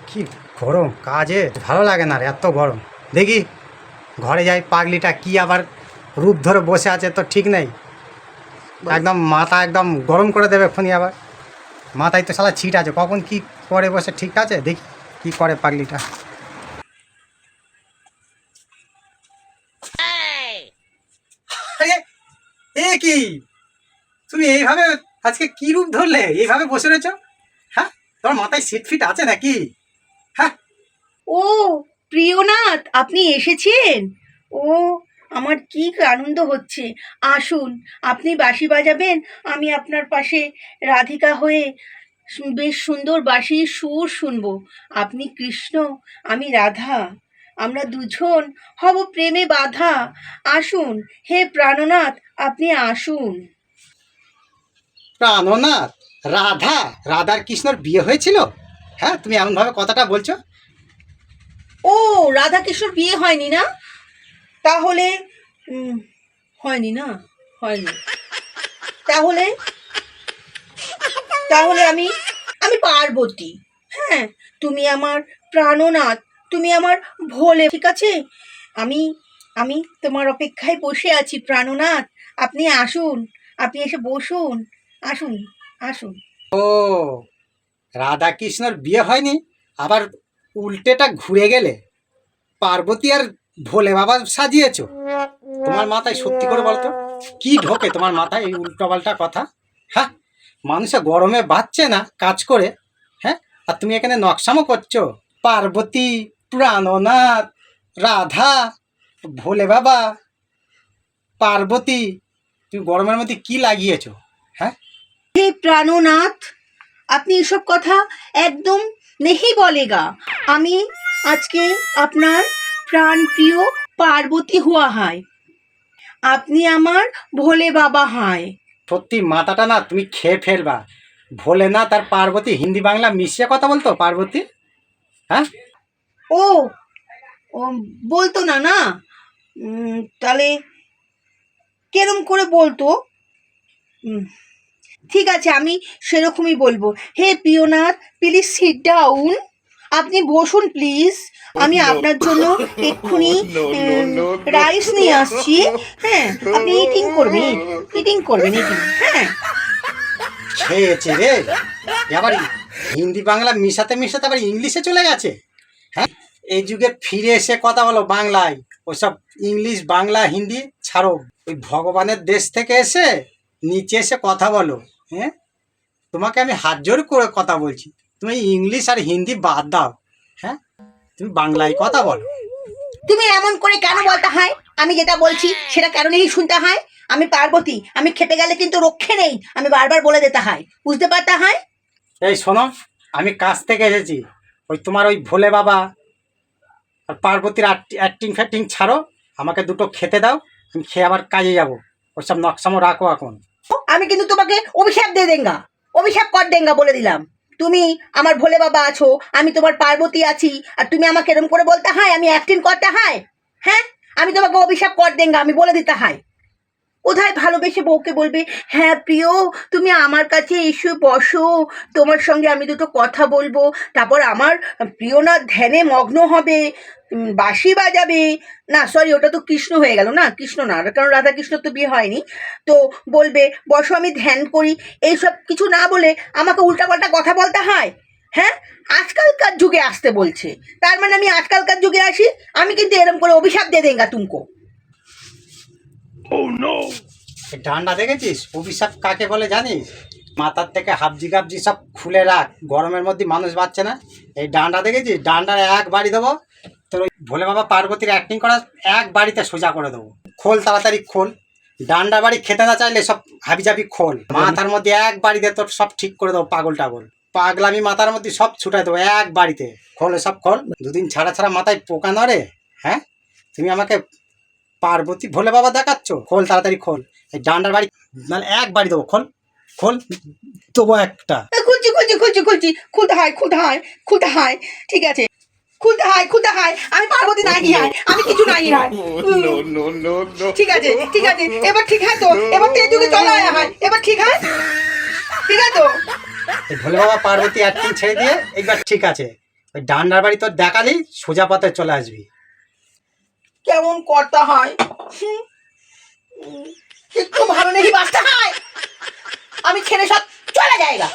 কি গরম, কাজে ভালো লাগে না রে, এত গরম। দেখি ঘরে যাই, পাগলিটা কি আবার রূপ ধরে বসে আছে তো ঠিক নেই, একদম মাথা একদম গরম করে দেবে এক্ষুনি। আবার মাথায় তো শালা ছিট আছে, কখন কি করে বসে, ঠিক আছে দেখি কি করে পাগলিটা। আরে এ কি, তুমি এইভাবে আজকে কি রূপ ধরলে, এইভাবে বসে রয়েছ? হ্যাঁ, তোমার মাথায় সিট ফিট আছে নাকি? হ্যাঁ। ও প্রিয়নাথ, আপনি এসেছেন? ও আমার কি আনন্দ হচ্ছে। আসুন, আপনি বাঁশি বাজাবেন, আমি আপনার পাশে রাধিকা হয়ে বেশ সুন্দর বাঁশির সুর শুনবো। আপনি কৃষ্ণ, আমি রাধা, আমরা দুজন হব প্রেমে বাধা। আসুন হে প্রাণনাথ, আপনি আসুন। প্রাণনাথ? রাধা? রাধার কৃষ্ণর বিয়ে হয়েছিল? হ্যাঁ, তুমি এমনভাবে কথাটা বলছো। ও রাধা কৃষ্ণর বিয়ে হয়নি না? তাহলে হয়নি না, হয়নি। তাহলে তাহলে আমি আমি পার্বতী। হ্যাঁ, তুমি আমার প্রাণনাথ, তুমি আমার ভোলে, ঠিক আছে? আমি আমি তোমার অপেক্ষায় বসে আছি প্রাণনাথ, আপনি আসুন, আপনি এসে বসুন, আসুন, আসুন। ও, রাধা কৃষ্ণর বিয়ে হয়নি, আবার উল্টেটা ঘুরে গেলে পার্বতী আর ভোলে বাবা সাজিয়েছো। তোমার মাথায় সত্যি করে বলতো কি ঢোকে তোমার মাথায় এই উল্টোপাল্টা কথা? হ্যাঁ, মানুষে গরমে বাঁচছে না কাজ করে, হ্যাঁ, আর তুমি এখানে নকশামো করছো। পার্বতী, প্রাণনাথ, রাধা, ভোলে বাবা, পার্বতী, তুমি গরমের মধ্যে কি লাগিয়েছো? হ্যাঁ, হে প্রাণনাথ, আপনি এসব কথা একদম নেহি বলেগা। আমি আজকে আপনার প্রাণপ্রিয় পার্বতী হুয়া হয়, আপনি আমার ভোলে বাবা হয়। সত্যি মাথাটা না তুমি খেয়ে ফেলবা। ভোলেনাথ আর পার্বতী হিন্দি বাংলা মিশিয়ে কথা বলতো পার্বতী? হ্যাঁ, ও ও বলতো না না, তাহলে কেরম করে বলতো? উম, ঠিক আছে, আমি সেরকমই বলবো। হে প্রিয়নাথ, প্লিজ সিট ডাউন, আপনি বসুন প্লিজ। আমি আপনার জন্য এক্ষুনি রাইস নিয়ে আসছি। হ্যাঁ, আপনি ইটিং করবেন, ইটিং করবেন, ইটিং। হ্যাঁ, খেয়েছে রে, আবার হিন্দি বাংলা মিশাতে মিশাতে আবার ইংলিশে চলে গেছে। হ্যাঁ, এই যুগে ফিরে এসে কথা বলো বাংলায়, ওসব ইংলিশ বাংলা হিন্দি ছাড়ো। ওই ভগবানের দেশ থেকে এসে নিচে এসে কথা বলো। হ্যাঁ, তোমাকে আমি হাত জোর করে কথা বলছি, তুমি ইংলিশ আর হিন্দি বাদ দাও। হ্যাঁ, তুমি বাংলায় কথা বলো। তুমি এমন করে কেন বলতে হয়? আমি যেটা বলছি সেটা কেন নেই শুনতে হয়? আমি পার্বতী, আমি খেপে গেলে কিন্তু রক্ষে নেই, আমি বারবার বলে দিতে হয়, বুঝতে পারতে হয়? এই শোনো, আমি কাজ থেকে এসেছি, ওই তোমার ওই ভোলে বাবা আর পার্বতীর অ্যাক্টিং ফ্যাক্টিং ছাড়ো, আমাকে দুটো খেতে দাও, আমি খেয়ে আবার কাজে যাবো। ওইসব নকশামো রাখো এখন। আমি কিন্তু তোমাকে অভিশাপ দিয়ে দেঙ্গা, অভিশাপ কর দেঙ্গা বলে দিলাম। তুমি আমার ভোলে বাবা আছো, আমি তোমার পার্বতী আছি, আর তুমি আমাকে এরম করে বলতে হয়, আমি অ্যাক্টিং করতে হয়? হ্যাঁ, আমি তোমাকে অভিশাপ কর দেঙ্গা, আমি বলে দিতে হয়। কোথায় ভালোবেসে বউকে বলবে, হ্যাঁ প্রিয়, তুমি আমার কাছে এসে বসো, তোমার সঙ্গে আমি দুটো কথা বলবো। তারপর আমার প্রিয়নাথ ধ্যানে মগ্ন হবে, বাঁশি বাজাবে। না সরি, ওটা তো কৃষ্ণ হয়ে গেল না, কৃষ্ণ না, কারণ রাধা কৃষ্ণ তো বিয়ে হয়নি। তো বলবে বসো আমি ধ্যান করি, এইসব কিছু না বলে আমাকে উল্টাপাল্টা কথা বলতে হয়। হ্যাঁ, আজকালকার যুগে আসতে বলছে, তার মানে আমি আজকালকার যুগে আসি? আমি কিন্তু এরম করে অভিশাপ দিয়ে দেঙ্গা তুমকো। এই ডান্ডা দেখেছিস অভিশাপ কাকে বলে জানিস? মাথার থেকে হাবজি গাবজি সব খুলে রাখ, গরমের মধ্যে মানুষ বাঁচছে না। এই ডান্ডা দেখেছিস, ডান্ডার এক বাড়ি দেবো, তোর ওই ভোলে বাবা পার্বতীর অ্যাক্টিং করা এক বাড়িতে সোজা করে দেবো। খোল তাড়াতাড়ি খোল, ডান্ডা বাড়ি খেতে না চাইলে সব হাবিজাবি খোল, মাথার মধ্যে এক বাড়িতে তোর সব ঠিক করে দেবো। পাগল টাগল পাগলামি মাথার মধ্যে সব ছুটাই দেবো এক বাড়িতে। খোল সব খোল, দুদিন ছাড়া ছাড়া মাথায় পোকা নড়ে। হ্যাঁ, তুমি আমাকে পার্বতী ভোলে বাবা দেখাচ্ছ? খোল তাড়াতাড়ি খোল, এই ডান্ডার বাড়ি মানে এক বাড়ি দেবো। খোল খোল, দেবো একটা। খুলছি খুলছি খুলছি খুলছি, খুলতে হয় খুলতে হয় খুলতে হয়, ঠিক আছে, খুলতে হয় খুলতে হয়। আমি পার্বতী নাই হয়, আমি কিছু নাই হয়। ঠিক আছে ঠিক আছে, এবার ঠিক হয় তো, এবার তো এই যুগে চলা হয়, এবার ঠিক হয়, ঠিক আছে তো? এই ভোলে বাবা পার্বতী অ্যাক্টিং ছেড়ে দিয়ে এইবার ঠিক আছে, ওই ডান্ডার বাড়ি তোর দেখালি সোজা পথে চলে আসবি। কেমন করতে হয়, একটু ভালো নেই বাঁচতে হয়, আমি ছেড়ে সব চলে যায়গা।